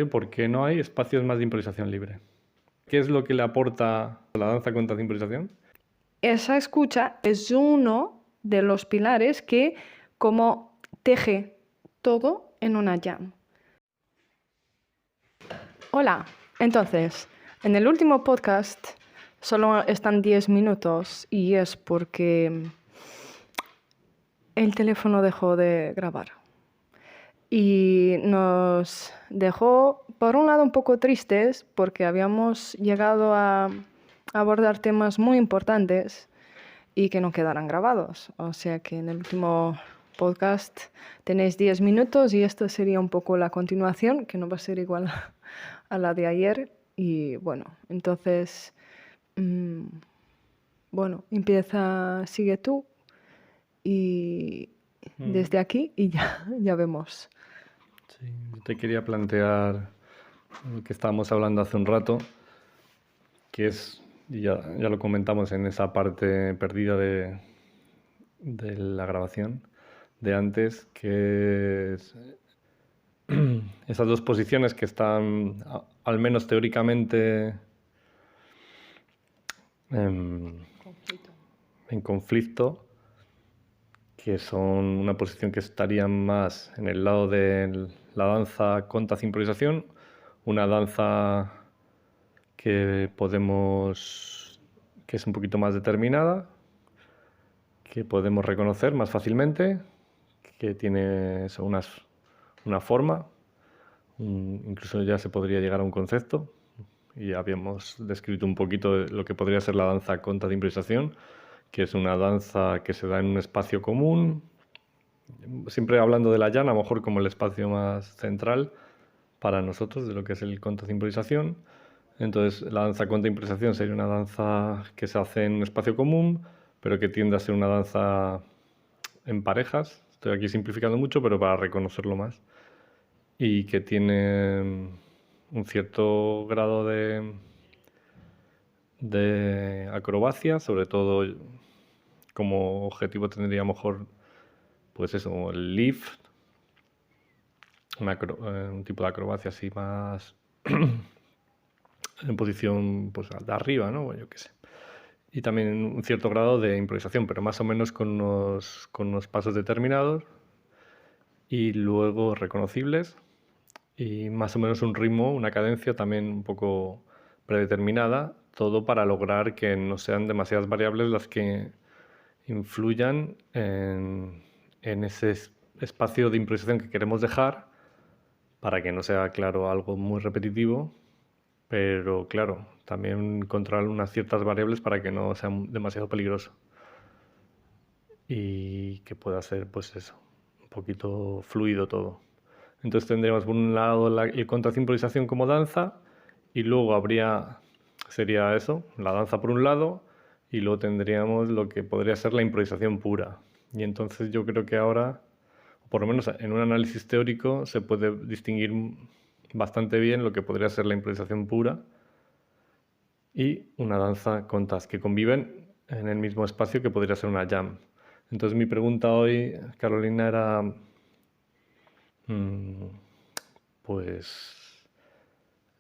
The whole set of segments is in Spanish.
¿Por qué no hay espacios más de improvisación libre? ¿Qué es lo que le aporta a la danza contra la improvisación? Esa escucha es uno de los pilares que como teje todo en una jam. Hola, entonces, en el último podcast solo están 10 minutos y es porque el teléfono dejó de grabar. Y nos dejó, por un lado, un poco tristes porque habíamos llegado a abordar temas muy importantes y que no quedaran grabados. O sea que en el último podcast tenéis 10 minutos y esto sería un poco la continuación, que no va a ser igual a la de ayer. Y bueno, entonces, bueno, sigue tú y desde aquí y ya vemos. Sí, yo te quería plantear lo que estábamos hablando hace un rato, que es, ya lo comentamos en esa parte perdida de la grabación de antes, que es esas dos posiciones que están, al menos teóricamente, en conflicto, que son una posición que estaría más en el lado de la danza contra improvisación, una danza que es un poquito más determinada, que podemos reconocer más fácilmente, que tiene una forma, incluso ya se podría llegar a un concepto, y habíamos descrito un poquito lo que podría ser la danza contra de improvisación, que es una danza que se da en un espacio común, siempre hablando de la llana, a lo mejor como el espacio más central para nosotros de lo que es el contra de improvisación. Entonces, la danza contra improvisación sería una danza que se hace en un espacio común, pero que tiende a ser una danza en parejas. Estoy aquí simplificando mucho, pero para reconocerlo más. Y que tiene un cierto grado de acrobacia, sobre todo como objetivo tendría a lo mejor, pues eso, el lift, un tipo de acrobacia así más en posición pues de arriba, ¿no? Yo qué sé. Y también un cierto grado de improvisación, pero más o menos con unos pasos determinados y luego reconocibles y más o menos un ritmo, una cadencia también un poco predeterminada, todo para lograr que no sean demasiadas variables las que influyan en ese espacio de improvisación que queremos dejar para que no sea, claro, algo muy repetitivo, pero claro, también controlar unas ciertas variables para que no sea demasiado peligroso y que pueda ser, pues eso, un poquito fluido todo. Entonces tendríamos por un lado el contra improvisación como danza y luego sería eso, la danza por un lado y luego tendríamos lo que podría ser la improvisación pura. Y entonces yo creo que ahora, por lo menos en un análisis teórico, se puede distinguir bastante bien lo que podría ser la improvisación pura y una danza contas que conviven en el mismo espacio que podría ser una jam. Entonces mi pregunta hoy, Carolina, era pues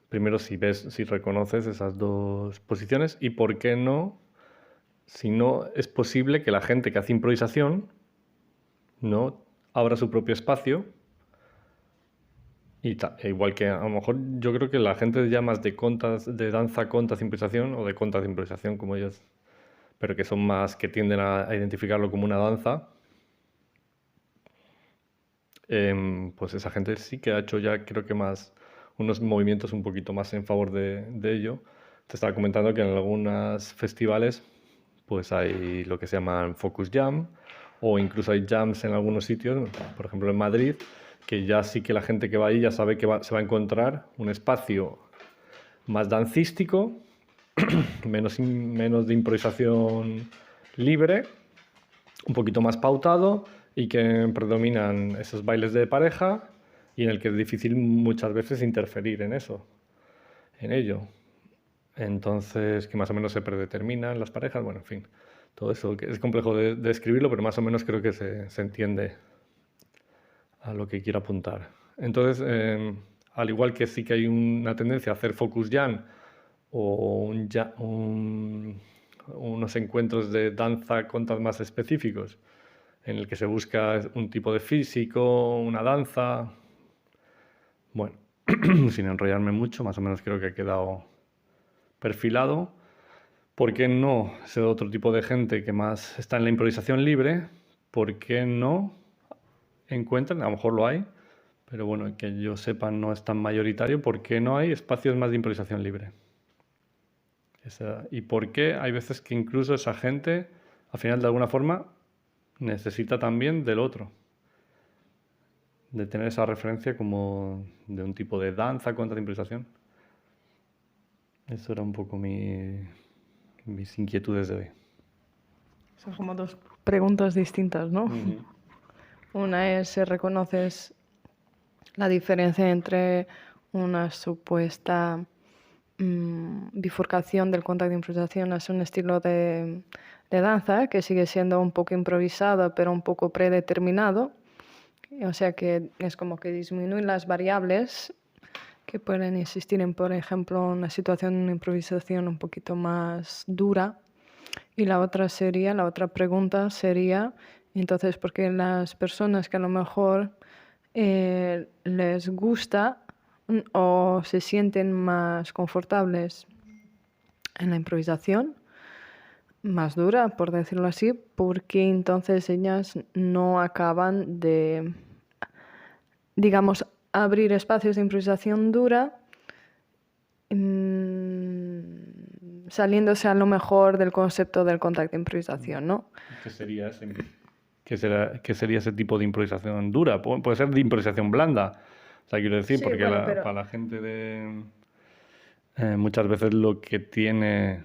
primero si reconoces esas dos posiciones y por qué no, si no es posible que la gente que hace improvisación no abra su propio espacio igual que a lo mejor yo creo que la gente ya más de danza contas improvisación o de contas de improvisación como ellos, pero que son más que tienden a identificarlo como una danza, pues esa gente sí que ha hecho ya creo que más unos movimientos un poquito más en favor de ello. Te estaba comentando que en algunos festivales pues hay lo que se llaman Focus Jam o incluso hay jams en algunos sitios, por ejemplo en Madrid, que ya sí que la gente que va ahí ya sabe que se va a encontrar un espacio más dancístico, menos de improvisación libre, un poquito más pautado y que predominan esos bailes de pareja y en el que es difícil muchas veces interferir en ello. Entonces, que más o menos se predeterminan las parejas, bueno, en fin, todo eso que es complejo de describirlo, pero más o menos creo que se entiende a lo que quiero apuntar. Entonces, al igual que sí que hay una tendencia a hacer focus jam o unos encuentros de danza contas más específicos, en el que se busca un tipo de físico, una danza. Bueno, sin enrollarme mucho, más o menos creo que ha quedado perfilado. ¿Por qué no ser otro tipo de gente que más está en la improvisación libre? ¿Por qué no encuentran? A lo mejor lo hay, pero bueno, que yo sepa no es tan mayoritario. ¿Por qué no hay espacios más de improvisación libre? ¿Y por qué hay veces que incluso esa gente, al final de alguna forma, necesita también del otro? De tener esa referencia como de un tipo de danza contra la improvisación. Eso era un poco mis inquietudes de hoy. Son como dos preguntas distintas, ¿no? Una es si reconoces la diferencia entre una supuesta bifurcación del contacto de improvisación hacia un estilo de danza que sigue siendo un poco improvisado pero un poco predeterminado. O sea que es como que disminuye las variables que pueden existir en, por ejemplo, una situación de una improvisación un poquito más dura. Y la otra pregunta sería, entonces, ¿por qué las personas que a lo mejor les gusta o se sienten más confortables en la improvisación, más dura, por decirlo así, por qué entonces ellas no acaban de, digamos, abrir espacios de improvisación dura, saliéndose a lo mejor del concepto del contacto de improvisación, ¿no? ¿Qué sería ese tipo de improvisación dura? Puede ser de improvisación blanda. O sea, quiero decir, Sí, porque bueno, para la gente muchas veces lo que tiene...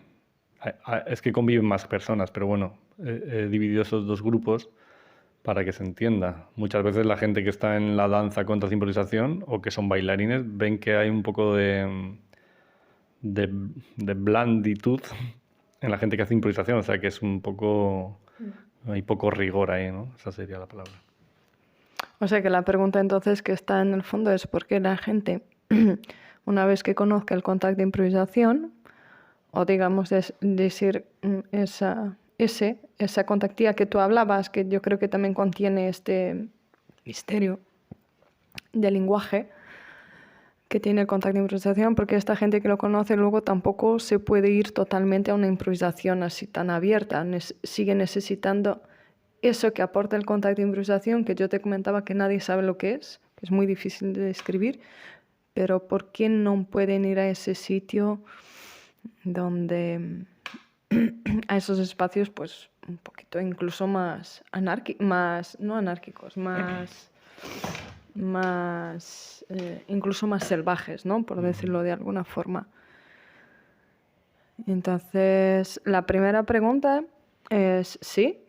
Es que conviven más personas, pero bueno, he dividido esos dos grupos para que se entienda. Muchas veces la gente que está en la danza contra la improvisación o que son bailarines ven que hay un poco de blanditud en la gente que hace improvisación, o sea que es un poco... Hay poco rigor ahí, ¿no? Esa sería la palabra. O sea que la pregunta entonces que está en el fondo es por qué la gente, una vez que conozca el contacto de improvisación, o digamos decir esa contactía que tú hablabas, que yo creo que también contiene este misterio del lenguaje que tiene el contacto de improvisación, porque esta gente que lo conoce luego tampoco se puede ir totalmente a una improvisación así tan abierta, sigue necesitando eso que aporta el contacto de improvisación, que yo te comentaba que nadie sabe lo que es muy difícil de describir, pero ¿por qué no pueden ir a ese sitio donde a esos espacios pues un poquito incluso más no anárquicos, incluso más salvajes, ¿no? Por decirlo de alguna forma. Entonces, la primera pregunta es sí,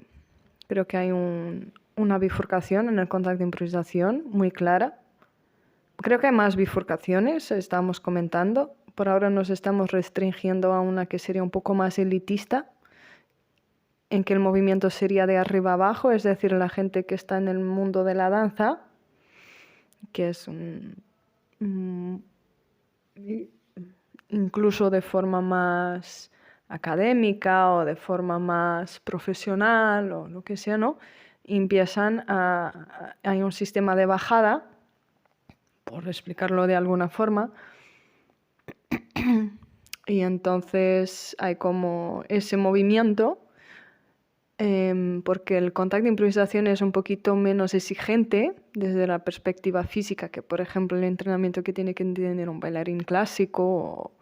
creo que hay una bifurcación en el contacto de improvisación muy clara. Creo que hay más bifurcaciones, estamos comentando. Por ahora nos estamos restringiendo a una que sería un poco más elitista, en que el movimiento sería de arriba abajo, es decir, la gente que está en el mundo de la danza, que es incluso de forma más académica o de forma más profesional o lo que sea, ¿no? Hay un sistema de bajada, por explicarlo de alguna forma, y entonces hay como ese movimiento, porque el contacto de improvisación es un poquito menos exigente desde la perspectiva física que, por ejemplo, el entrenamiento que tiene que tener un bailarín clásico o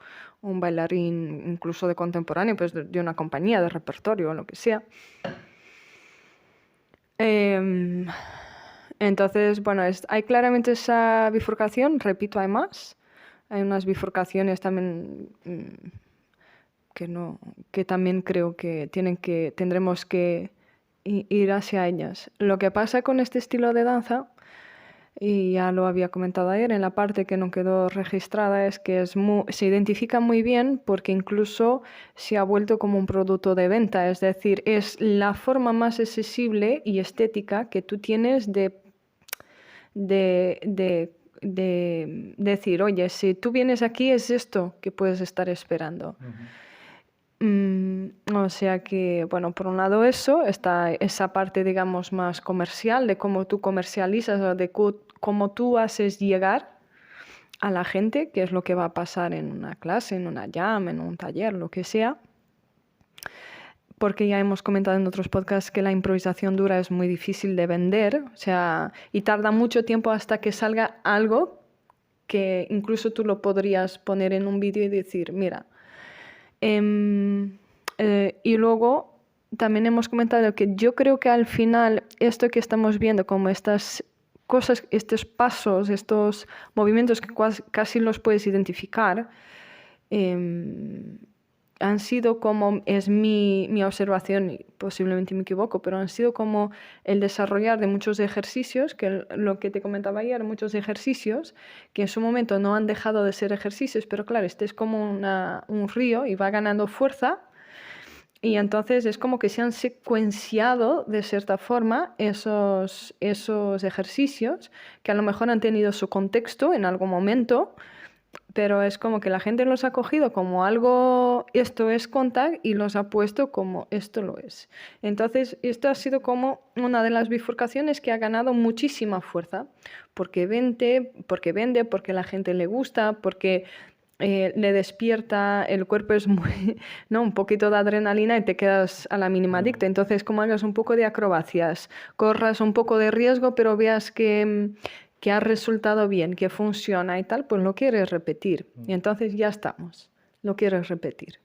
un bailarín incluso de contemporáneo, pues de una compañía de repertorio o lo que sea. Entonces, bueno, hay claramente esa bifurcación, repito, hay más. Hay unas bifurcaciones también que también creo que tendremos que ir hacia ellas. Lo que pasa con este estilo de danza, y ya lo había comentado ayer en la parte que no quedó registrada, es que se identifica muy bien porque incluso se ha vuelto como un producto de venta, es decir, es la forma más accesible y estética que tú tienes de de decir, oye, si tú vienes aquí es esto que puedes estar esperando. O sea que, bueno, por un lado eso, está esa parte, digamos, más comercial, de cómo tú comercializas o de cómo tú haces llegar a la gente, qué es lo que va a pasar en una clase, en una jam, en un taller, lo que sea. Porque ya hemos comentado en otros podcasts que la improvisación dura es muy difícil de vender, o sea, y tarda mucho tiempo hasta que salga algo que incluso tú lo podrías poner en un vídeo y decir, mira. Y luego también hemos comentado que yo creo que al final esto que estamos viendo, como estas cosas, estos pasos, estos movimientos que casi los puedes identificar, han sido como, es mi observación, y posiblemente me equivoco, pero han sido como el desarrollar de muchos ejercicios, que lo que te comentaba ayer, muchos ejercicios que en su momento no han dejado de ser ejercicios, pero claro, este es como un río y va ganando fuerza, y entonces es como que se han secuenciado de cierta forma esos ejercicios que a lo mejor han tenido su contexto en algún momento, pero es como que la gente los ha cogido como algo, esto es contact, y los ha puesto como esto lo es. Entonces, esto ha sido como una de las bifurcaciones que ha ganado muchísima fuerza, porque vende, porque la gente le gusta, porque le despierta, el cuerpo es muy, ¿no? Un poquito de adrenalina y te quedas a la mínima adicto. Entonces, como hagas un poco de acrobacias, corras un poco de riesgo, pero veas que ha resultado bien, que funciona y tal, pues lo quieres repetir. Y entonces ya estamos, lo quieres repetir.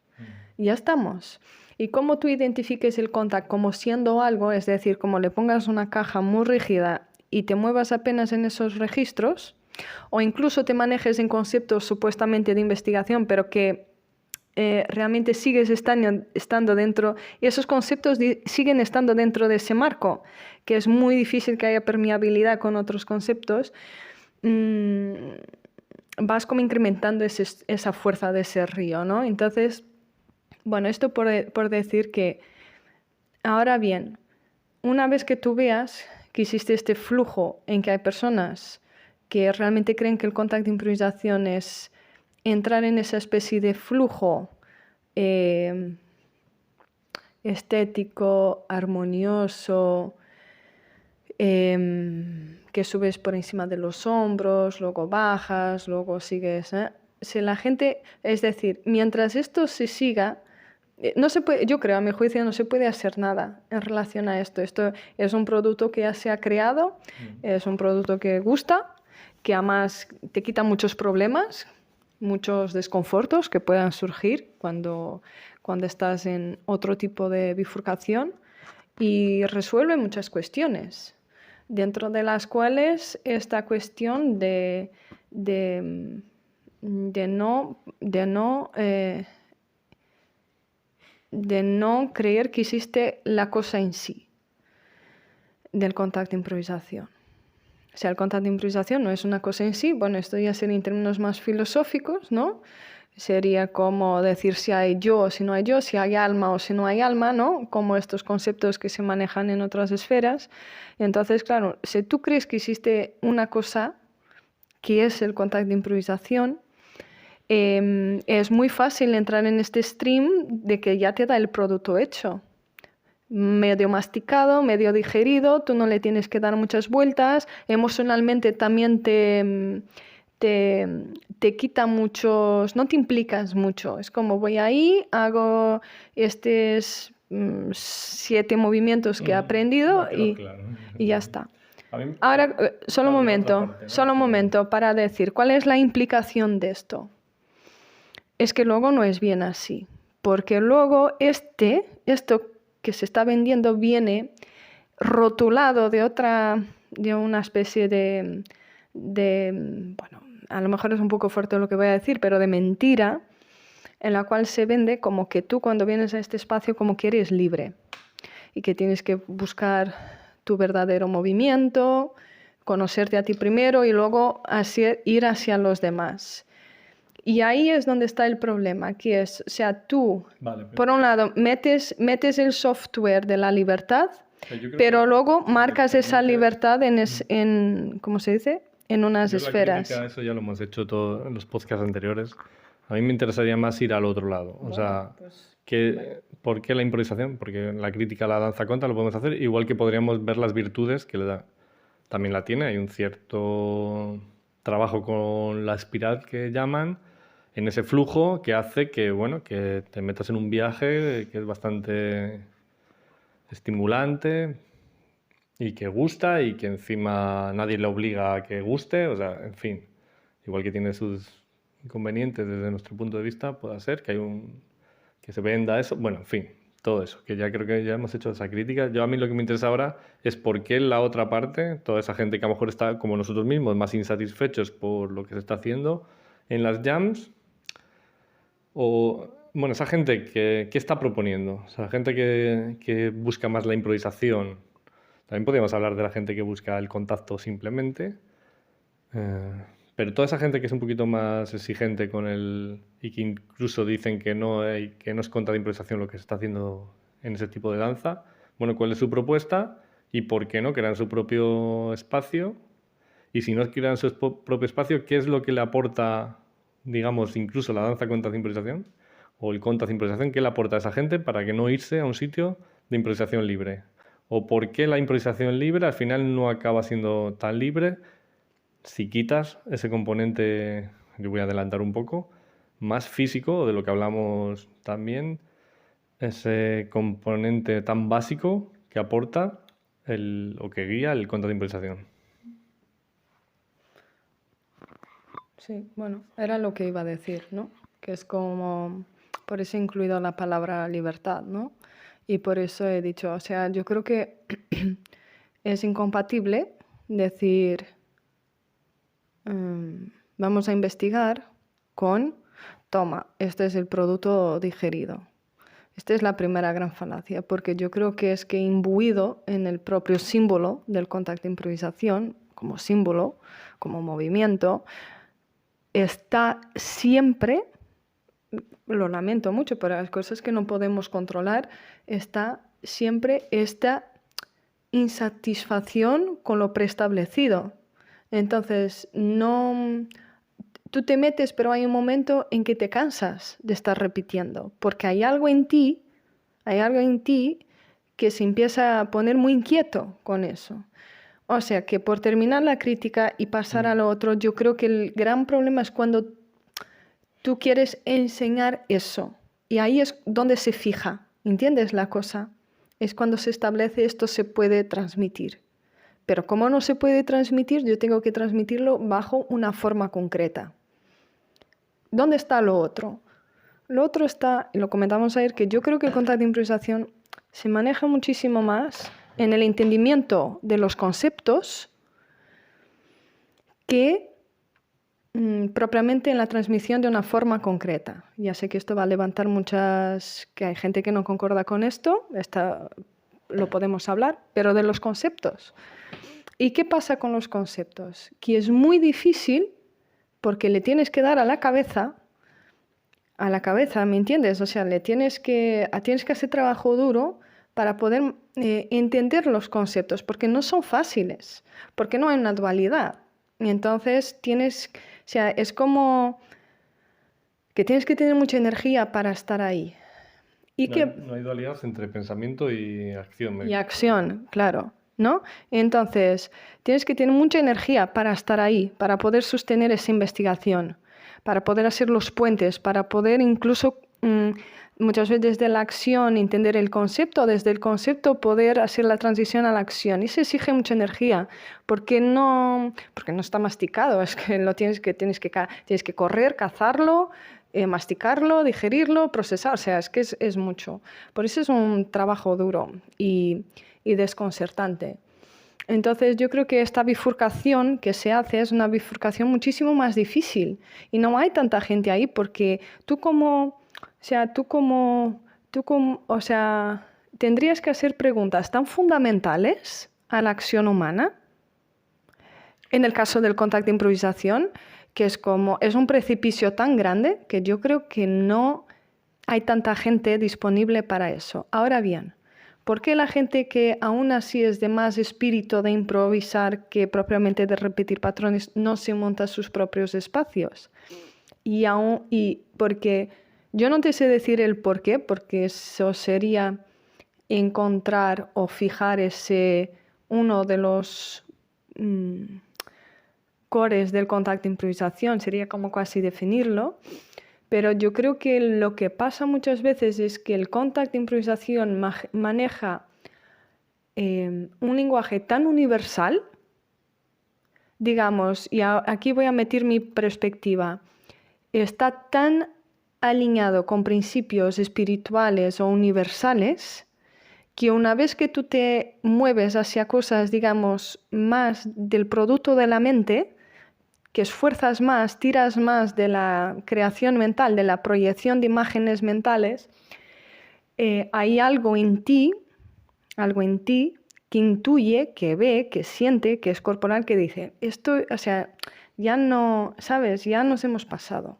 Ya estamos. Y cómo tú identifiques el contact como siendo algo, es decir, como le pongas una caja muy rígida y te muevas apenas en esos registros, o incluso te manejes en conceptos supuestamente de investigación, pero que realmente sigues estando dentro, y esos conceptos siguen estando dentro de ese marco, que es muy difícil que haya permeabilidad con otros conceptos, vas como incrementando esa fuerza de ese río, ¿no? Entonces, bueno, esto por decir que, ahora bien, una vez que tú veas que existe este flujo en que hay personas que realmente creen que el contact de improvisación es entrar en esa especie de flujo estético, armonioso, que subes por encima de los hombros, luego bajas, luego sigues. Si la gente, es decir, mientras esto se siga, no se puede, yo creo, a mi juicio, no se puede hacer nada en relación a esto. Esto es un producto que ya se ha creado, es un producto que gusta, que además te quita muchos problemas, muchos desconfortos que puedan surgir cuando estás en otro tipo de bifurcación, y resuelve muchas cuestiones, dentro de las cuales esta cuestión de no creer que existe la cosa en sí del contact de improvisación. O sea, el contact de improvisación no es una cosa en sí. Bueno, esto ya sería en términos más filosóficos, ¿no? Sería como decir si hay yo o si no hay yo, si hay alma o si no hay alma, ¿no? Como estos conceptos que se manejan en otras esferas. Entonces, claro, si tú crees que existe una cosa que es el contact de improvisación, es muy fácil entrar en este stream de que ya te da el producto hecho, medio masticado, medio digerido, tú no le tienes que dar muchas vueltas, emocionalmente también te quita muchos, no te implicas mucho, es como voy ahí, hago estos 7 movimientos que he aprendido y ya está. Ahora, solo un momento para decir, ¿cuál es la implicación de esto? Es que luego no es bien así, porque luego esto que se está vendiendo viene rotulado de una especie de, bueno, a lo mejor es un poco fuerte lo que voy a decir, pero de mentira, en la cual se vende como que tú cuando vienes a este espacio como que eres libre y que tienes que buscar tu verdadero movimiento, conocerte a ti primero y luego ir hacia los demás. Y ahí es donde está el problema, que es, o sea, tú, por un lado, metes el software de la libertad, pero luego marcas esa libertad en ¿cómo se dice? en unas Yo la esferas. crítica, eso ya lo hemos hecho todo en los podcasts anteriores. A mí me interesaría más ir al otro lado. O sea, ¿por qué la improvisación? Porque la crítica a la danza conta lo podemos hacer, igual que podríamos ver las virtudes que le da. También la tiene, hay un cierto trabajo con la espiral que llaman, en ese flujo que hace que, bueno, que te metas en un viaje que es bastante estimulante y que gusta y que encima nadie le obliga a que guste, o sea, en fin, igual que tiene sus inconvenientes desde nuestro punto de vista, puede ser que que se venda eso, bueno, en fin, todo eso, que ya creo que ya hemos hecho esa crítica. Yo a mí lo que me interesa ahora es por qué la otra parte, toda esa gente que a lo mejor está como nosotros mismos, más insatisfechos por lo que se está haciendo en las jams, o bueno, esa gente que está proponiendo, o sea, gente que busca más la improvisación. También podríamos hablar de la gente que busca el contacto simplemente, eh, pero toda esa gente que es un poquito más exigente con y que incluso dicen que no es contra la improvisación lo que se está haciendo en ese tipo de danza, bueno, ¿cuál es su propuesta y por qué no crean su propio espacio? Y si no crean su propio espacio, ¿qué es lo que le aporta, digamos, incluso la danza contra la improvisación o el contra la improvisación? ¿Qué le aporta a esa gente para que no irse a un sitio de improvisación libre? ¿O por qué la improvisación libre al final no acaba siendo tan libre si quitas ese componente, yo voy a adelantar un poco, más físico de lo que hablamos también, ese componente tan básico que aporta o que guía el contra de improvisación? Sí, bueno, era lo que iba a decir, ¿no? Que es como, por eso he incluido la palabra libertad, ¿no? Y por eso he dicho, o sea, yo creo que es incompatible decir, vamos a investigar con, toma, este es el producto digerido. Esta es la primera gran falacia, porque yo creo que es que imbuido en el propio símbolo del contacto de improvisación, como símbolo, como movimiento, está siempre, lo lamento mucho, pero las cosas que no podemos controlar, está siempre esta insatisfacción con lo preestablecido. Entonces, no, tú te metes, pero hay un momento en que te cansas de estar repitiendo, porque hay algo en ti que se empieza a poner muy inquieto con eso. O sea que por terminar la crítica y pasar a lo otro, yo creo que el gran problema es cuando tú quieres enseñar eso. Y ahí es donde se fija, ¿entiendes la cosa? Es cuando se establece esto se puede transmitir. Pero como no se puede transmitir, yo tengo que transmitirlo bajo una forma concreta. ¿Dónde está lo otro? Lo otro está, y lo comentamos ayer, que yo creo que el contacto de improvisación se maneja muchísimo más en el entendimiento de los conceptos que propiamente en la transmisión de una forma concreta. Ya sé que esto va a levantar que hay gente que no concorda con esto, lo podemos hablar, pero de los conceptos. ¿Y qué pasa con los conceptos? Que es muy difícil porque le tienes que dar a la cabeza, ¿me entiendes? O sea, tienes que hacer trabajo duro para poder entender los conceptos, porque no son fáciles, porque no hay una dualidad. Y entonces es como que tienes que tener mucha energía para estar ahí. No hay dualidad entre pensamiento y acción. Y acción, claro, ¿no? Entonces, tienes que tener mucha energía para estar ahí, para poder sostener esa investigación, para poder hacer los puentes, para poder incluso muchas veces desde la acción entender el concepto, desde el concepto poder hacer la transición a la acción. Y se exige mucha energía, porque no está masticado, es que tienes que correr, cazarlo, masticarlo, digerirlo, procesar, o sea, es que es mucho. Por eso es un trabajo duro y desconcertante. Entonces yo creo que esta bifurcación que se hace es una bifurcación muchísimo más difícil y no hay tanta gente ahí porque tendrías que hacer preguntas tan fundamentales a la acción humana. En el caso del contacto de improvisación, que es un precipicio tan grande que yo creo que no hay tanta gente disponible para eso. Ahora bien, ¿Por qué la gente que aún así es de más espíritu de improvisar que propiamente de repetir patrones no se monta sus propios espacios? Y porque yo no te sé decir el por qué, porque eso sería encontrar o fijar uno de los cores del contacto improvisación, sería como casi definirlo. Pero yo creo que lo que pasa muchas veces es que el contacto improvisación maneja un lenguaje tan universal, digamos, y aquí voy a meter mi perspectiva, está tan alineado con principios espirituales o universales que una vez que tú te mueves hacia cosas, digamos, más del producto de la mente, que esfuerzas más, tiras más de la creación mental, de la proyección de imágenes mentales, hay algo en ti que intuye, que ve, que siente, que es corporal, que dice, esto, o sea, ya no, ¿sabes? Ya nos hemos pasado.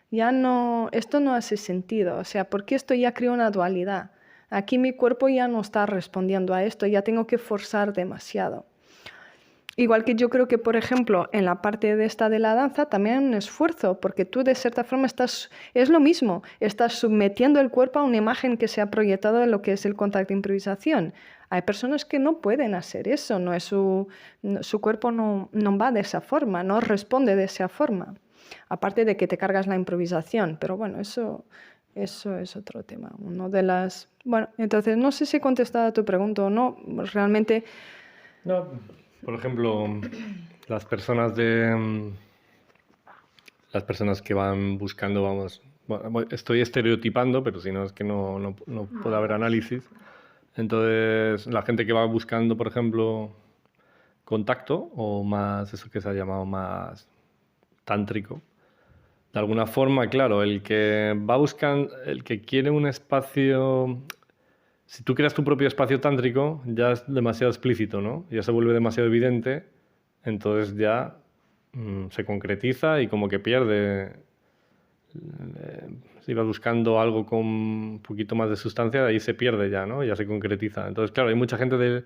Ya no, esto no hace sentido. O sea, porque esto ya crea una dualidad. Aquí mi cuerpo ya no está respondiendo a esto, ya tengo que forzar demasiado. Igual que yo creo que, por ejemplo, en la parte de esta de la danza también hay un esfuerzo, porque tú de cierta forma es lo mismo, estás sometiendo el cuerpo a una imagen que se ha proyectado en lo que es el contacto de improvisación. Hay personas que no pueden hacer eso, su cuerpo no va de esa forma, no responde de esa forma. Aparte de que te cargas la improvisación, pero bueno, eso es otro tema. Bueno, entonces no sé si he contestado a tu pregunta o no, realmente... No, por ejemplo, las personas las personas que van buscando, vamos, bueno, estoy estereotipando, pero si no es que no puede haber análisis. Entonces, la gente que va buscando, por ejemplo, contacto o más, eso que se ha llamado más tántrico, de alguna forma, claro, el que va buscando, el que quiere un espacio, si tú creas tu propio espacio tántrico, ya es demasiado explícito, ¿no? Ya se vuelve demasiado evidente, entonces ya se concretiza y como que pierde. Si vas buscando algo con un poquito más de sustancia, ahí se pierde ya, ¿no? Ya se concretiza. Entonces, claro, hay mucha gente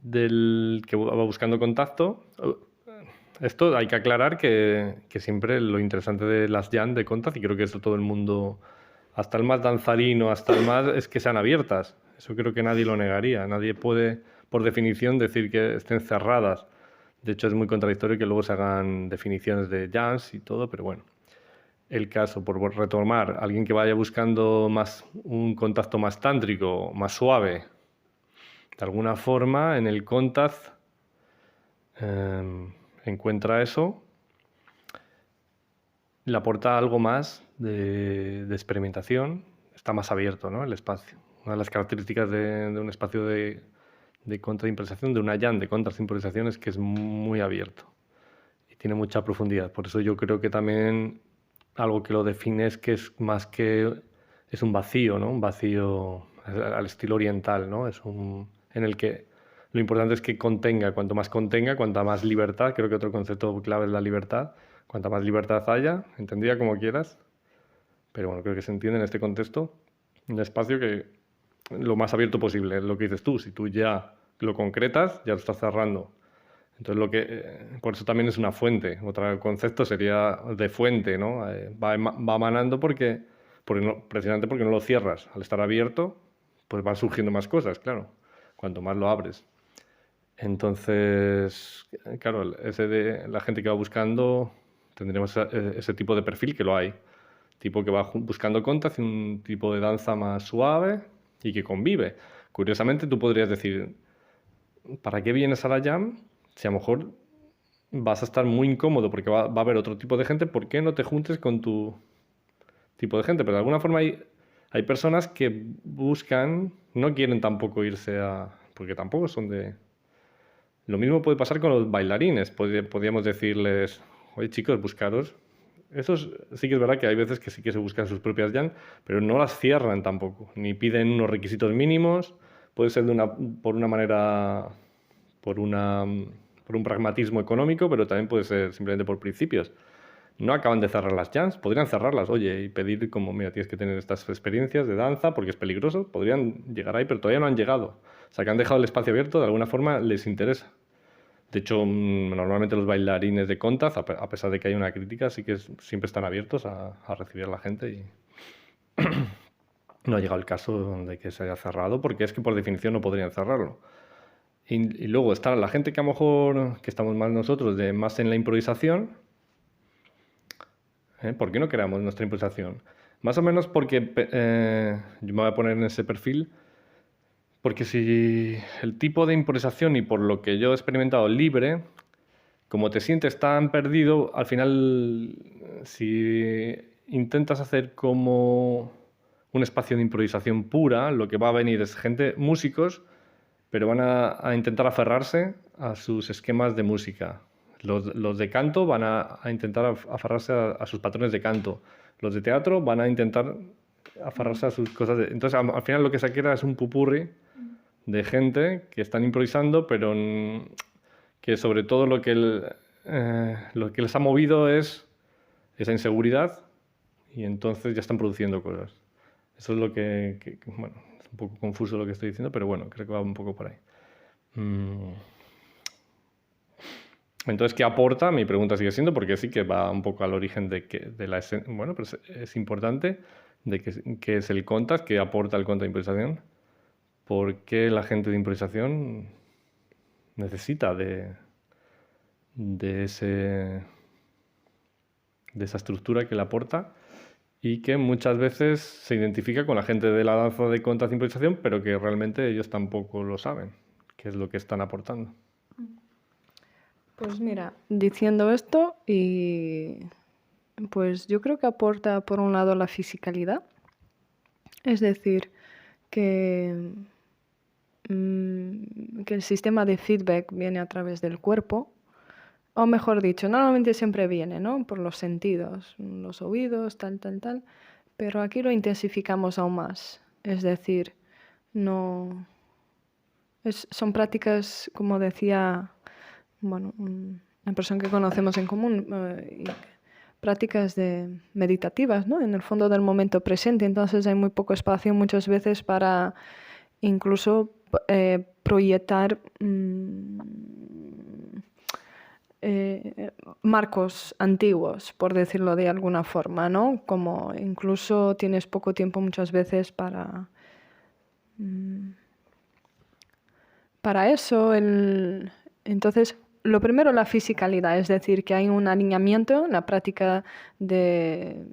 del que va buscando contacto. Esto hay que aclarar que siempre lo interesante de las jam de Contact, y creo que eso todo el mundo, hasta el más danzarino, hasta el más, es que sean abiertas. Eso creo que nadie lo negaría. Nadie puede, por definición, decir que estén cerradas. De hecho, es muy contradictorio que luego se hagan definiciones de jams y todo, pero bueno. El caso, por retomar, alguien que vaya buscando más un contacto más tántrico, más suave, de alguna forma en el Contact encuentra eso, le aporta algo más de experimentación, está más abierto, ¿no? El espacio. Una de las características de un espacio de contra de improvisación, de una jam de contras de improvisación, es que es muy abierto y tiene mucha profundidad. Por eso yo creo que también algo que lo define es que es más que es un vacío, ¿no? Un vacío al estilo oriental, ¿no? En el que lo importante es que contenga, cuanta más libertad, creo que otro concepto clave es la libertad, cuanta más libertad haya, entendida como quieras, pero bueno, creo que se entiende en este contexto, un espacio que lo más abierto posible, es lo que dices tú, si tú ya lo concretas, ya lo estás cerrando. Entonces, por eso también es una fuente. Otro concepto sería de fuente, ¿no? Va emanando precisamente porque no lo cierras. Al estar abierto, pues van surgiendo más cosas, claro, cuanto más lo abres. Entonces, claro, la gente que va buscando, tendremos ese tipo de perfil que lo hay. Tipo que va buscando contact, un tipo de danza más suave y que convive. Curiosamente, tú podrías decir, ¿para qué vienes a la jam? Si a lo mejor vas a estar muy incómodo porque va a haber otro tipo de gente, ¿por qué no te juntes con tu tipo de gente? Pero de alguna forma hay personas que buscan, no quieren tampoco irse porque tampoco son de... Lo mismo puede pasar con los bailarines. Podríamos decirles, oye chicos, buscaros. Sí que es verdad que hay veces que sí que se buscan sus propias jam, pero no las cierran tampoco, ni piden unos requisitos mínimos. Puede ser por una manera, por un pragmatismo económico, pero también puede ser simplemente por principios. no acaban de cerrar las jams, podrían cerrarlas, oye, y pedir como, mira, tienes que tener estas experiencias de danza porque es peligroso, podrían llegar ahí, pero todavía no han llegado. O sea, que han dejado el espacio abierto, de alguna forma les interesa. De hecho, normalmente los bailarines de Contas, a pesar de que hay una crítica, sí que siempre están abiertos a recibir a la gente y no ha llegado el caso de que se haya cerrado, porque es que por definición no podrían cerrarlo. Y luego está la gente que a lo mejor, que estamos más nosotros, más en la improvisación. ¿Por qué no creamos nuestra improvisación? Más o menos porque yo me voy a poner en ese perfil, porque si el tipo de improvisación y por lo que yo he experimentado libre, como te sientes tan perdido, al final si intentas hacer como un espacio de improvisación pura, lo que va a venir es gente, músicos, pero van a intentar aferrarse a sus esquemas de música. Los de canto van a intentar aferrarse a sus patrones de canto. Los de teatro van a intentar aferrarse a sus cosas. Entonces, al final lo que se queda es un pupurri de gente que están improvisando, pero que sobre todo lo que les ha movido es esa inseguridad y entonces ya están produciendo cosas. Eso es lo bueno, es un poco confuso lo que estoy diciendo, pero bueno, creo que va un poco por ahí. Entonces, ¿qué aporta? Mi pregunta sigue siendo, porque sí que va un poco al origen de la esencia. Bueno, pero es importante de que es el contact, que aporta el contact de improvisación. ¿Por qué la gente de improvisación necesita de esa estructura que le aporta y que muchas veces se identifica con la gente de la danza de contact de improvisación, pero que realmente ellos tampoco lo saben, qué es lo que están aportando? Pues mira, diciendo esto, y pues yo creo que aporta por un lado la fisicalidad, es decir, que el sistema de feedback viene a través del cuerpo, o mejor dicho, normalmente siempre viene, ¿no? Por los sentidos, los oídos, tal, pero aquí lo intensificamos aún más, es decir, no... son prácticas, como decía, bueno, una persona que conocemos en común, prácticas meditativas, ¿no? En el fondo del momento presente, entonces hay muy poco espacio muchas veces para incluso proyectar marcos antiguos, por decirlo de alguna forma, ¿no? Como incluso tienes poco tiempo muchas veces para eso. Entonces, lo primero, la fisicalidad, es decir, que hay un alineamiento en la práctica del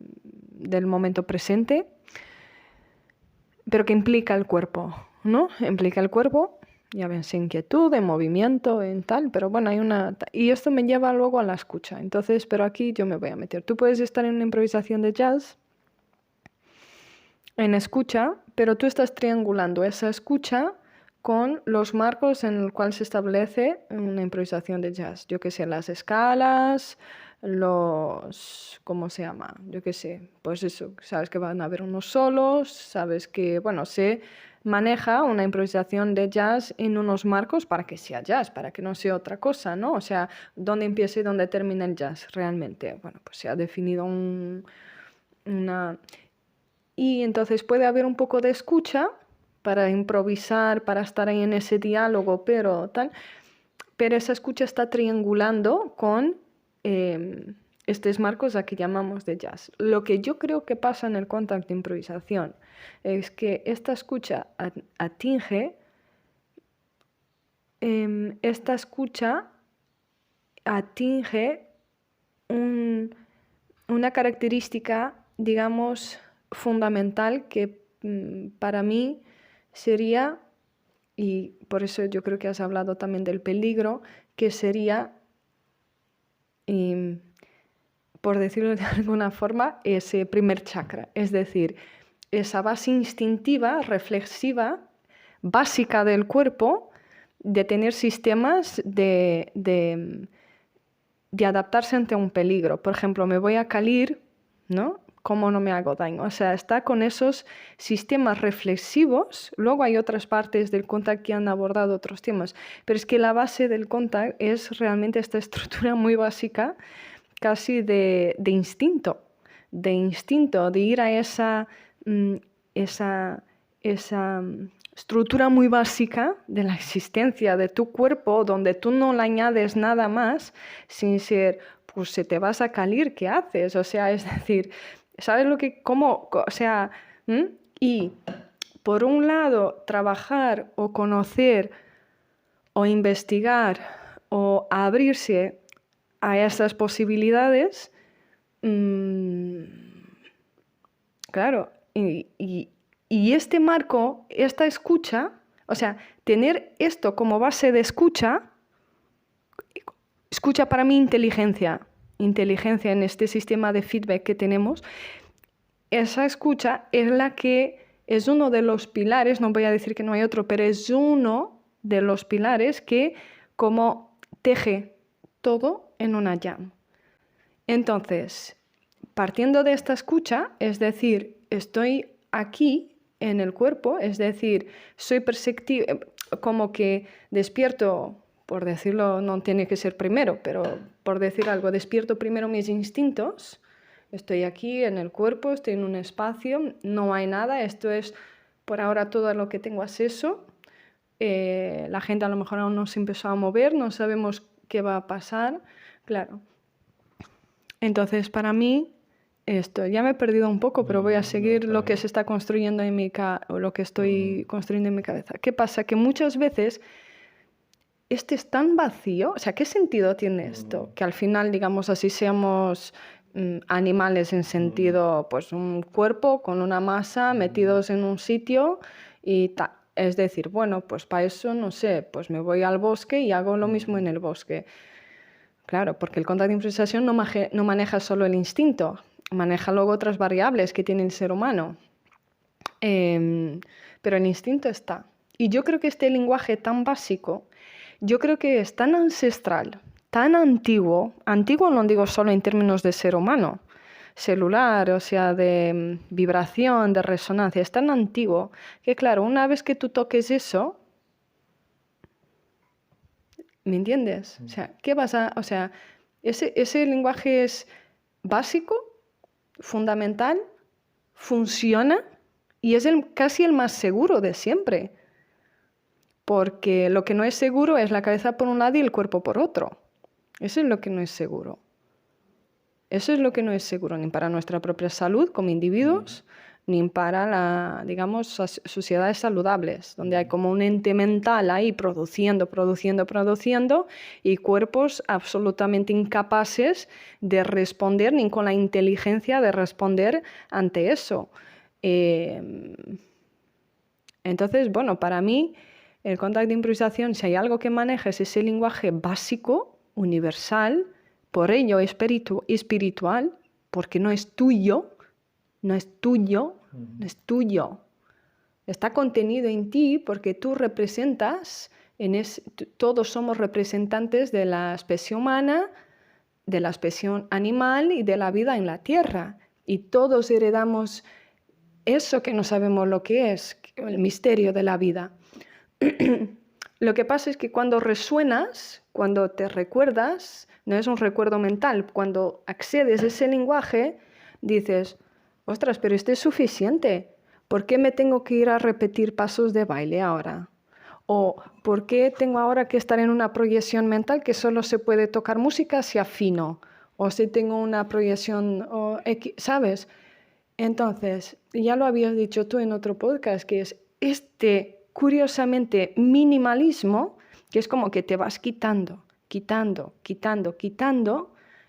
momento presente, pero que implica el cuerpo, ¿no? Implica el cuerpo, ya ves, en quietud, en movimiento, en tal, pero bueno, hay una... Y esto me lleva luego a la escucha. Entonces, pero aquí yo me voy a meter. Tú puedes estar en una improvisación de jazz, en escucha, pero tú estás triangulando esa escucha con los marcos en los cuales se establece una improvisación de jazz. Yo qué sé, las escalas, ¿cómo se llama? Yo qué sé, pues eso, sabes que van a haber unos solos, sabes que, bueno, se maneja una improvisación de jazz en unos marcos para que sea jazz, para que no sea otra cosa, ¿no? O sea, ¿dónde empieza y dónde termina el jazz realmente? Bueno, pues se ha definido una... Y entonces puede haber un poco de escucha para improvisar, para estar ahí en ese diálogo, pero esa escucha está triangulando con estos marcos a que llamamos de jazz. Lo que yo creo que pasa en el contact de improvisación es que esta escucha atinge una característica, digamos, fundamental que para mí sería, y por eso yo creo que has hablado también del peligro, que sería, por decirlo de alguna forma, ese primer chakra, es decir, esa base instintiva, reflexiva, básica del cuerpo, de tener sistemas de adaptarse ante un peligro. Por ejemplo, me voy a calir, ¿no? ¿Cómo no me hago daño? O sea, está con esos sistemas reflexivos. Luego hay otras partes del contact que han abordado otros temas, pero es que la base del contact es realmente esta estructura muy básica casi de instinto, de ir a esa estructura muy básica de la existencia de tu cuerpo, donde tú no le añades nada más, sin ser, pues se te va a calir, ¿qué haces? O sea, es decir, ¿sabes lo que, cómo, o sea, y por un lado, trabajar o conocer o investigar o abrirse a esas posibilidades, claro, y este marco, esta escucha, o sea, tener esto como base de escucha para mí inteligencia en este sistema de feedback que tenemos, esa escucha es la que es uno de los pilares, no voy a decir que no hay otro, pero es uno de los pilares que como teje todo en una jam. Entonces, partiendo de esta escucha, es decir, estoy aquí en el cuerpo, es decir, soy perceptivo, como que despierto, por decirlo, no tiene que ser primero, pero por decir algo, despierto primero mis instintos, estoy aquí en el cuerpo, estoy en un espacio, no hay nada, esto es por ahora todo a lo que tengo acceso, la gente a lo mejor aún no se empezó a mover, no sabemos qué va a pasar, claro. Entonces, para mí, esto, ya me he perdido un poco, pero voy a seguir lo que se está construyendo en o lo que estoy construyendo en mi cabeza. ¿Qué pasa? Que muchas veces este es tan vacío, o sea, ¿qué sentido tiene esto? Que al final, digamos así, seamos animales en sentido, pues un cuerpo con una masa metidos en un sitio y tal. Es decir, bueno, pues para eso, no sé, pues me voy al bosque y hago lo mismo en el bosque. Claro, porque el contacto de improvisación no maneja solo el instinto, maneja luego otras variables que tiene el ser humano. Pero el instinto está. Y yo creo que este lenguaje tan básico, yo creo que es tan ancestral, tan antiguo no digo solo en términos de ser humano, celular, o sea, de vibración, de resonancia, es tan antiguo que claro, una vez que tú toques eso, ¿me entiendes? O sea, ¿qué vas a...? O sea, ese lenguaje es básico, fundamental, funciona y es casi el más seguro de siempre. Porque lo que no es seguro es la cabeza por un lado y el cuerpo por otro. Eso es lo que no es seguro. Eso es lo que no es seguro ni para nuestra propia salud como individuos, ni para, digamos, sociedades saludables, donde hay como un ente mental ahí produciendo, y cuerpos absolutamente incapaces de responder, ni con la inteligencia de responder ante eso. Entonces, bueno, para mí, el contacto de improvisación, si hay algo que maneja, es ese lenguaje básico, universal, por ello espiritual, porque no es tuyo, no es tuyo, no es tuyo. Está contenido en ti porque tú representas, todos somos representantes de la especie humana, de la especie animal y de la vida en la tierra. Y todos heredamos eso que no sabemos lo que es, el misterio de la vida. Lo que pasa es que cuando resuenas, cuando te recuerdas, no es un recuerdo mental, cuando accedes a ese lenguaje, dices, ostras, pero esto es suficiente. ¿Por qué me tengo que ir a repetir pasos de baile ahora? ¿O por qué tengo ahora que estar en una proyección mental que solo se puede tocar música si afino? O si tengo una proyección, ¿sabes? Entonces, ya lo habías dicho tú en otro podcast, que es curiosamente, minimalismo, que es como que te vas quitando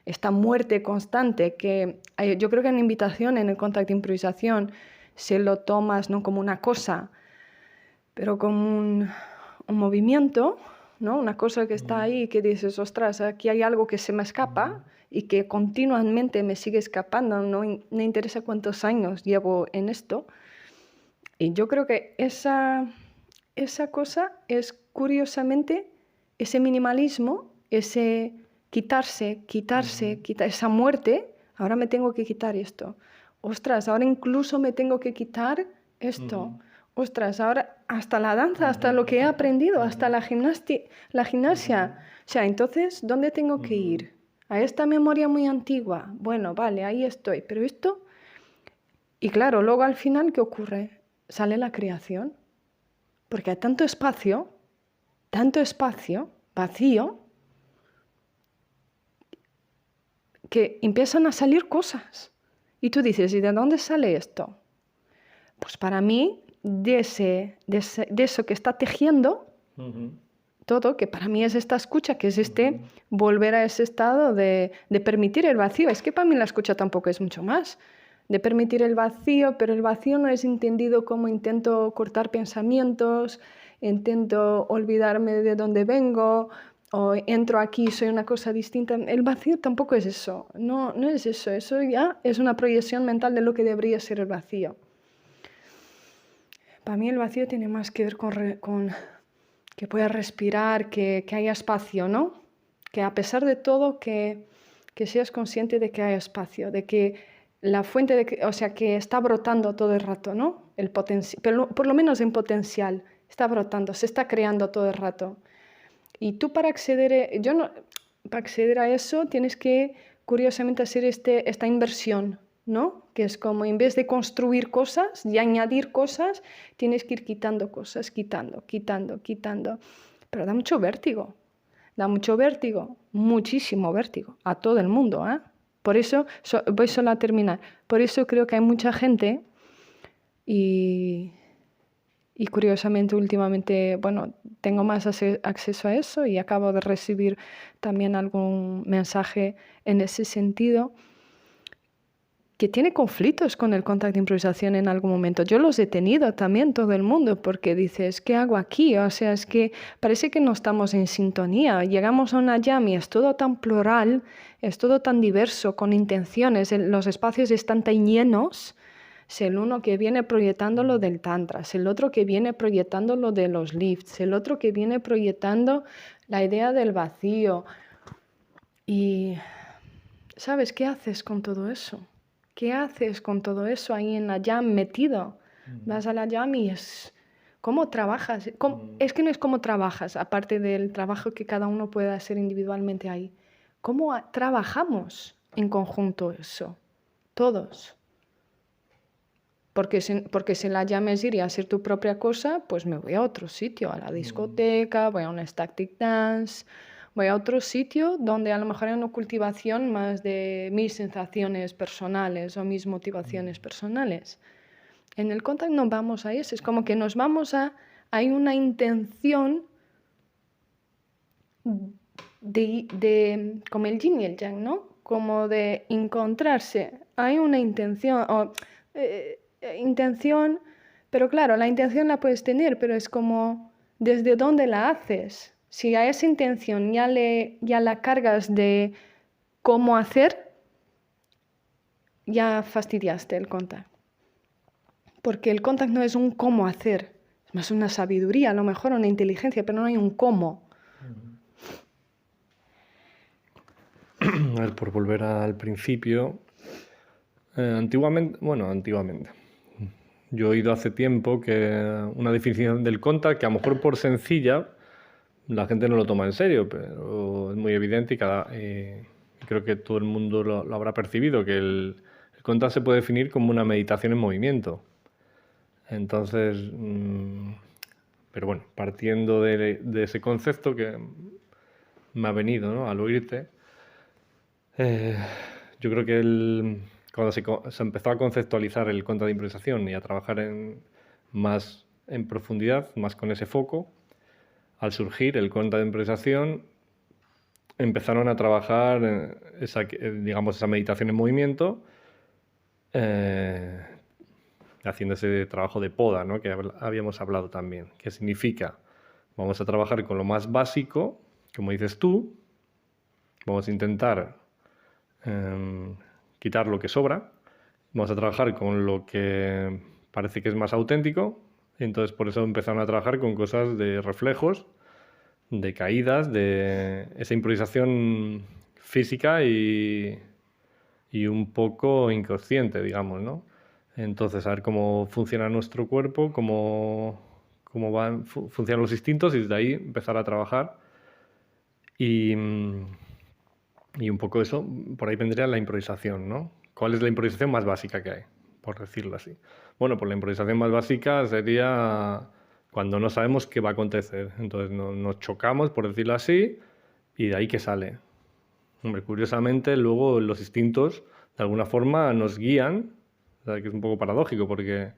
esta muerte constante que yo creo que en la invitación, en el contacto de improvisación, se lo tomas no como una cosa, pero como un movimiento, ¿no? Una cosa que está ahí y que dices, ostras, aquí hay algo que se me escapa y que continuamente me sigue escapando, no me interesa cuántos años llevo en esto. Y yo creo que esa cosa es curiosamente ese minimalismo, ese quitarse, esa muerte, ahora me tengo que quitar esto. Ostras, ahora incluso me tengo que quitar esto. Ostras, ahora hasta la danza, hasta lo que he aprendido, hasta la gimnasia. O sea, entonces, ¿dónde tengo que ir? a esta memoria muy antigua. Bueno, vale, ahí estoy, pero esto... Y claro, luego al final, ¿qué ocurre? Sale la creación, porque hay tanto espacio vacío, que empiezan a salir cosas. Y tú dices, ¿y de dónde sale esto? Pues para mí, de eso que está tejiendo todo, que para mí es esta escucha, que es volver a ese estado de permitir el vacío. Es que para mí la escucha tampoco es mucho más. De permitir el vacío, pero el vacío no es entendido como intento cortar pensamientos, intento olvidarme de dónde vengo, o entro aquí y soy una cosa distinta. El vacío tampoco es eso, no es eso. Eso ya es una proyección mental de lo que debería ser el vacío. Para mí el vacío tiene más que ver con que puedas respirar, que haya espacio, ¿no? Que a pesar de todo, que seas consciente de que hay espacio, de que la fuente, o sea, que está brotando todo el rato, ¿no? Pero por lo menos en potencial, está brotando, se está creando todo el rato. Y tú para acceder a eso tienes que, curiosamente, hacer esta inversión, ¿no? Que es como en vez de construir cosas y añadir cosas, tienes que ir quitando cosas, quitando. Pero da mucho vértigo, muchísimo vértigo, a todo el mundo, ¿eh? Por eso, voy solo a terminar, por eso creo que hay mucha gente y curiosamente últimamente, bueno, tengo más acceso a eso y acabo de recibir también algún mensaje en ese sentido, que tiene conflictos con el contacto de improvisación en algún momento. Yo los he tenido también, todo el mundo, porque dices, ¿qué hago aquí? O sea, es que parece que no estamos en sintonía. Llegamos a una jam y es todo tan plural, es todo tan diverso, con intenciones, los espacios están tan llenos. Es el uno que viene proyectando lo del tantra, es el otro que viene proyectando lo de los lifts, el otro que viene proyectando la idea del vacío. Y, ¿sabes qué haces con todo eso? ¿Qué haces con todo eso ahí en la jam metido? Vas a la jam y es... ¿Cómo trabajas? Es que no es cómo trabajas, aparte del trabajo que cada uno puede hacer individualmente ahí. ¿Cómo trabajamos en conjunto eso? Todos. Porque si la jam es ir y hacer tu propia cosa, pues me voy a otro sitio, a la discoteca, voy a una static dance, voy a otro sitio donde a lo mejor hay una cultivación más de mis sensaciones personales o mis motivaciones personales. En el contact no vamos a eso, es como que nos vamos a... Hay una intención como el yin y el yang, ¿no? Como de encontrarse. Hay una intención... intención, pero claro, la intención la puedes tener, pero es como desde dónde la haces. Si a esa intención ya la cargas de cómo hacer, ya fastidiaste el contact. Porque el contact no es un cómo hacer, es más una sabiduría, a lo mejor una inteligencia, pero no hay un cómo. A ver, por volver al principio, antiguamente, yo he oído hace tiempo que una definición del contact, que a lo mejor por sencilla, la gente no lo toma en serio, pero es muy evidente y creo que todo el mundo lo habrá percibido, que el contact se puede definir como una meditación en movimiento. Entonces, pero bueno, partiendo de ese concepto que me ha venido, ¿no?, al oírte, yo creo que cuando se empezó a conceptualizar el contact de improvisación y a trabajar más en profundidad, más con ese foco, al surgir el contact de improvisación, empezaron a trabajar esa meditación en movimiento, haciendo ese trabajo de poda, ¿no?, que habíamos hablado también, que significa, vamos a trabajar con lo más básico, como dices tú, vamos a intentar quitar lo que sobra, vamos a trabajar con lo que parece que es más auténtico, y entonces por eso empezaron a trabajar con cosas de reflejos, de caídas, de esa improvisación física y un poco inconsciente, digamos, ¿no? Entonces, a ver cómo funciona nuestro cuerpo, cómo funcionan los instintos y desde ahí empezar a trabajar. Y Y un poco eso, por ahí vendría la improvisación, ¿no? ¿Cuál es la improvisación más básica que hay? Por decirlo así. Bueno, pues la improvisación más básica sería cuando no sabemos qué va a acontecer. Entonces nos chocamos, por decirlo así, y de ahí que sale. Hombre, curiosamente, luego los instintos, de alguna forma, nos guían, o sea, que es un poco paradójico, porque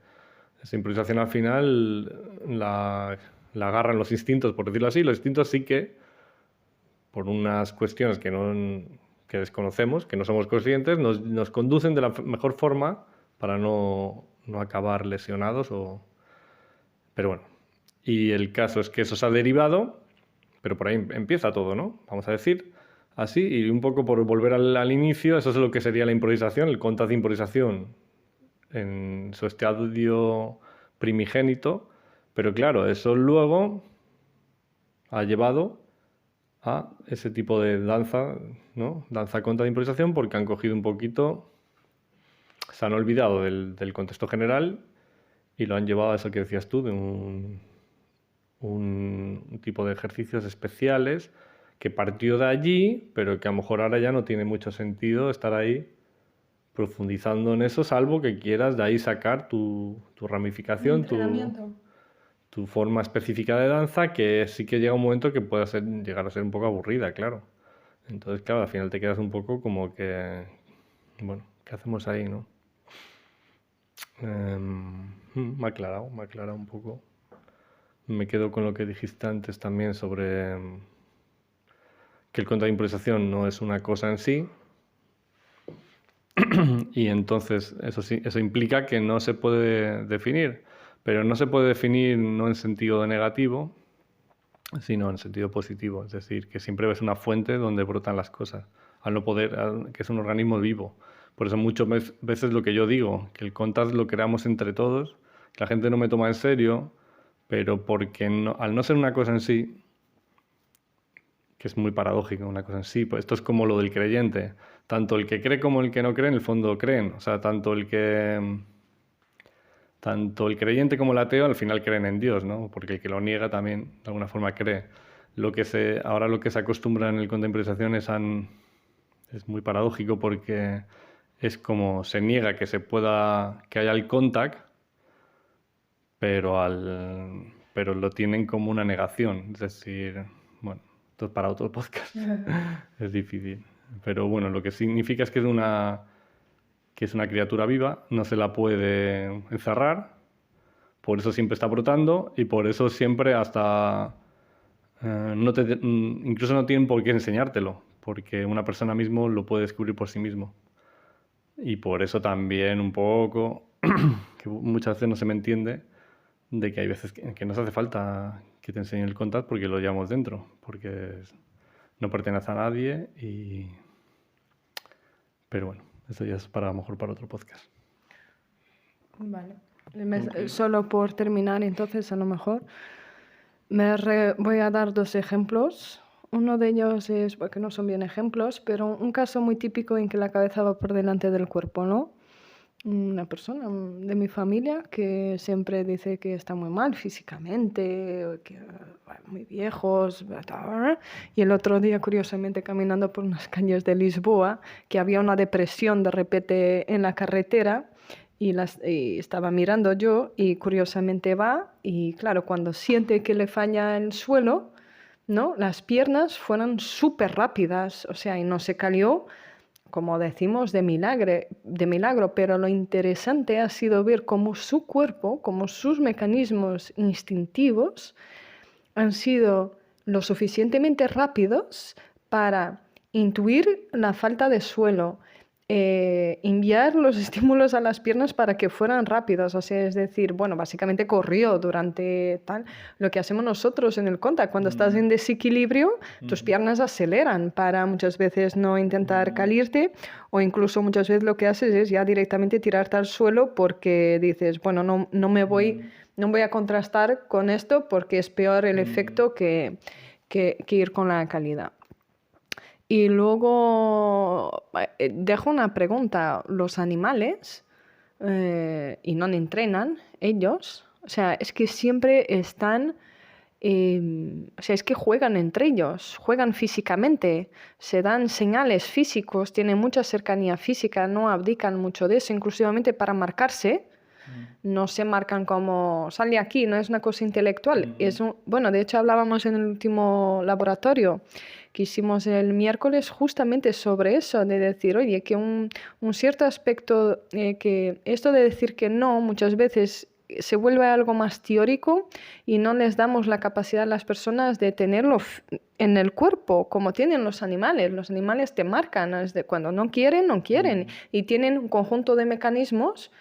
esa improvisación al final la agarran los instintos, por decirlo así. Los instintos sí que, por unas cuestiones que desconocemos, que no somos conscientes, nos conducen de la mejor forma para no acabar lesionados. Pero bueno, y el caso es que eso se ha derivado, pero por ahí empieza todo, ¿no? Vamos a decir así, y un poco por volver al inicio, eso es lo que sería la improvisación, el contas de improvisación en su estadio primigénito, pero claro, eso luego ha llevado a ese tipo de danza, ¿no? Danza contra de improvisación, porque han cogido un poquito, se han olvidado del contexto general y lo han llevado a eso que decías tú, de un tipo de ejercicios especiales que partió de allí, pero que a lo mejor ahora ya no tiene mucho sentido estar ahí profundizando en eso, salvo que quieras de ahí sacar tu ramificación, tu forma específica de danza, que sí que llega un momento que puede llegar a ser un poco aburrida, claro. Entonces, claro, al final te quedas un poco como que, bueno, ¿qué hacemos ahí, no? Me ha aclarado un poco. Me quedo con lo que dijiste antes también sobre que el contra de improvisación no es una cosa en sí. Y entonces eso implica que no se puede definir, pero no se puede definir no en sentido negativo, sino en sentido positivo. Es decir, que siempre ves una fuente donde brotan las cosas, al no poder, que es un organismo vivo. Por eso muchas veces lo que yo digo, que el contas lo creamos entre todos, que la gente no me toma en serio, pero porque al no ser una cosa en sí, que es muy paradójico una cosa en sí, pues esto es como lo del creyente. Tanto el que cree como el que no cree, en el fondo creen. O sea, tanto el creyente como el ateo al final creen en Dios, ¿no? Porque el que lo niega también de alguna forma cree. Ahora lo que se acostumbra en el contemplación es muy paradójico porque es como se niega que haya el contact, pero lo tienen como una negación. Es decir, bueno, esto es para otro podcast. Es difícil. Pero bueno, lo que significa es que es una criatura viva, no se la puede encerrar, por eso siempre está brotando y por eso siempre hasta incluso no tienen por qué enseñártelo, porque una persona mismo lo puede descubrir por sí mismo. Y por eso también un poco, que muchas veces no se me entiende, de que hay veces que no se hace falta que te enseñe el contact porque lo llevamos dentro, porque no pertenece a nadie Pero bueno, eso ya es a lo mejor para otro podcast. Vale. Solo por terminar, entonces, a lo mejor, voy a dar 2 ejemplos. Uno de ellos es, porque no son bien ejemplos, pero un caso muy típico en que la cabeza va por delante del cuerpo, ¿no? Una persona de mi familia que siempre dice que está muy mal físicamente, que muy viejos, y el otro día, curiosamente, caminando por unas calles de Lisboa, que había una depresión de repente en la carretera, y estaba mirando yo, y curiosamente va, y claro, cuando siente que le falla el suelo, ¿no? Las piernas fueron súper rápidas, o sea, y no se cayó, como decimos, de milagro, pero lo interesante ha sido ver cómo su cuerpo, cómo sus mecanismos instintivos han sido lo suficientemente rápidos para intuir la falta de suelo, enviar los estímulos a las piernas para que fueran rápidos, o sea, es decir, bueno, básicamente corrió durante tal, lo que hacemos nosotros en el contact, cuando estás en desequilibrio, tus piernas aceleran para muchas veces no intentar caerte, o incluso muchas veces lo que haces es ya directamente tirarte al suelo porque dices, bueno, no voy a contrastar con esto porque es peor el efecto que ir con la calidad. Y luego dejo una pregunta. ¿Los animales y no entrenan ellos? O sea, es que siempre están O sea, es que juegan entre ellos, juegan físicamente, se dan señales físicos, tienen mucha cercanía física, no abdican mucho de eso, inclusivamente para marcarse. No se marcan como sal de aquí, no es una cosa intelectual. Bueno, de hecho hablábamos en el último laboratorio que hicimos el miércoles justamente sobre eso, de decir, oye, que un cierto aspecto, que esto de decir que no muchas veces se vuelve algo más teórico y no les damos la capacidad a las personas de tenerlo en el cuerpo, como tienen los animales. Los animales te marcan, es de cuando no quieren, no quieren, y tienen un conjunto de mecanismos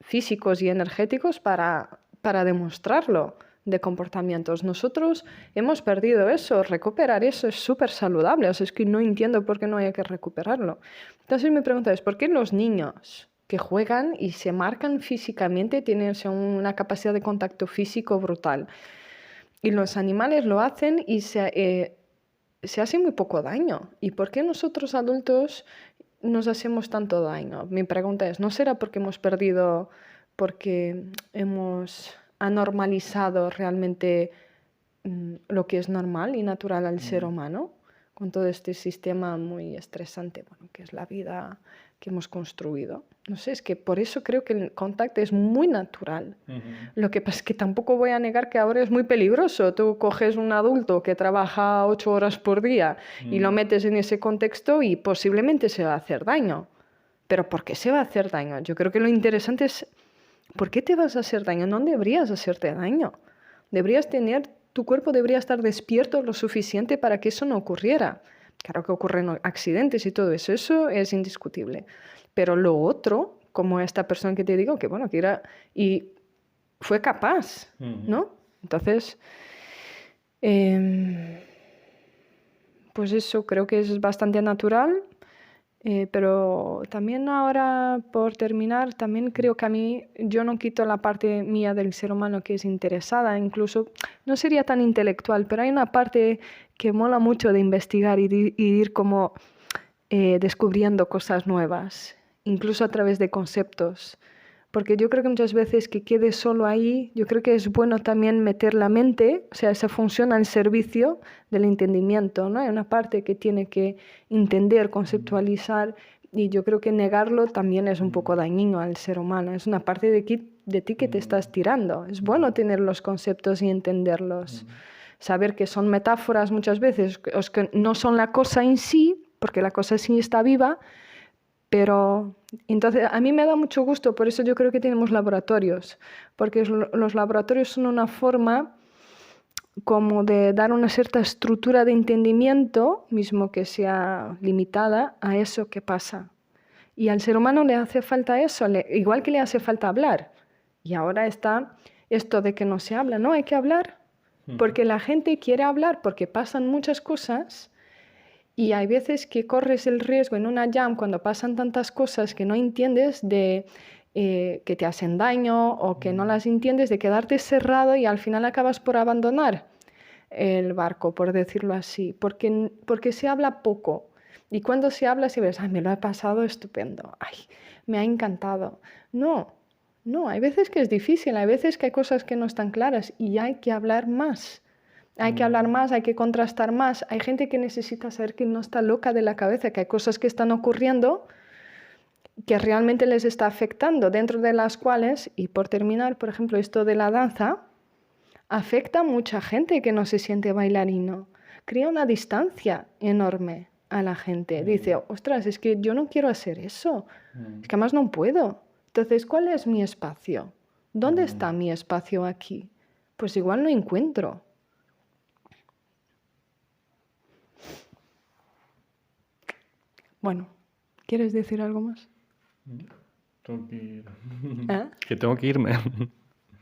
físicos y energéticos para demostrarlo, de comportamientos. Nosotros hemos perdido eso, recuperar eso es súper saludable, o sea, es que no entiendo por qué no hay que recuperarlo. Entonces mi pregunta es, ¿por qué los niños que juegan y se marcan físicamente tienen una capacidad de contacto físico brutal? Y los animales lo hacen y se hace muy poco daño. ¿Y por qué nosotros adultos nos hacemos tanto daño? Mi pregunta es, ¿no será porque hemos perdido, porque hemos anormalizado realmente lo que es normal y natural al ser humano, con todo este sistema muy estresante, bueno, que es la vida que hemos construido? No sé, es que por eso creo que el contacto es muy natural. Lo que pasa es que tampoco voy a negar que ahora es muy peligroso. Tú coges un adulto que trabaja 8 horas por día y lo metes en ese contexto y posiblemente se va a hacer daño. ¿Pero por qué se va a hacer daño? Yo creo que lo interesante es, ¿por qué te vas a hacer daño? No deberías hacerte daño. Tu cuerpo debería estar despierto lo suficiente para que eso no ocurriera. Claro que ocurren accidentes y todo eso, eso es indiscutible. Pero lo otro, como esta persona que te digo, que bueno, que era y fue capaz, ¿no? Entonces, pues eso creo que es bastante natural. Pero también ahora, por terminar, también creo que a mí, yo no quito la parte mía del ser humano que es interesada, incluso no sería tan intelectual, pero hay una parte que mola mucho de investigar y ir como descubriendo cosas nuevas, incluso a través de conceptos. Porque yo creo que muchas veces que quede solo ahí, yo creo que es bueno también meter la mente, o sea, esa función al servicio del entendimiento, ¿no? Hay una parte que tiene que entender, conceptualizar, y yo creo que negarlo también es un poco dañino al ser humano. Es una parte de ti que te estás tirando. Es bueno tener los conceptos y entenderlos. Saber que son metáforas muchas veces, que no son la cosa en sí, porque la cosa sí está viva, pero entonces a mí me da mucho gusto, por eso yo creo que tenemos laboratorios, porque los laboratorios son una forma como de dar una cierta estructura de entendimiento, mismo que sea limitada, a eso que pasa. Y al ser humano le hace falta eso, igual que le hace falta hablar. Y ahora está esto de que no se habla, no hay que hablar, porque la gente quiere hablar, porque pasan muchas cosas. Y hay veces que corres el riesgo en una jam cuando pasan tantas cosas que no entiendes de que te hacen daño o que no las entiendes, de quedarte cerrado y al final acabas por abandonar el barco, por decirlo así, porque se habla poco. Y cuando se habla, si ves, ay, me lo he pasado estupendo, ay, me ha encantado. No, no, hay veces que es difícil, hay veces que hay cosas que no están claras y hay que hablar más. Hay que hablar más, hay que contrastar más. Hay gente que necesita saber que no está loca de la cabeza, que hay cosas que están ocurriendo que realmente les está afectando, dentro de las cuales, y por terminar, por ejemplo, esto de la danza, afecta a mucha gente que no se siente bailarino. Crea una distancia enorme a la gente. Dice, ostras, es que yo no quiero hacer eso. Es que además no puedo. Entonces, ¿cuál es mi espacio? ¿Dónde está mi espacio aquí? Pues igual no encuentro. Bueno, ¿quieres decir algo más? Tengo que ir. ¿Eh? Que tengo que irme.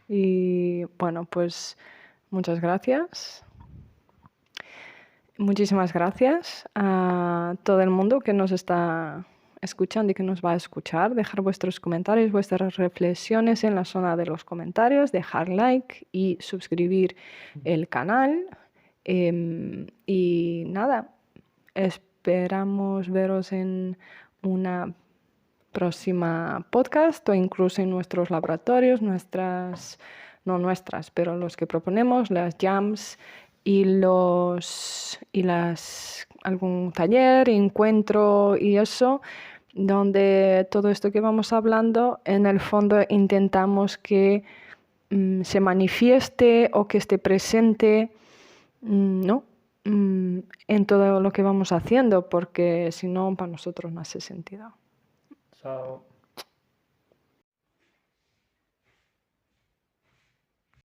Y bueno, pues muchas gracias. Muchísimas gracias a todo el mundo que nos está escuchando y que nos va a escuchar. Dejar vuestros comentarios, vuestras reflexiones en la zona de los comentarios, dejar like y suscribir el canal. Y nada, esperamos veros en una próxima podcast o incluso en nuestros laboratorios, no nuestras, pero los que proponemos, las jams algún taller, encuentro y eso, donde todo esto que vamos hablando, en el fondo intentamos que se manifieste o que esté presente, ¿no? En todo lo que vamos haciendo, porque si no, para nosotros no hace sentido. Chao.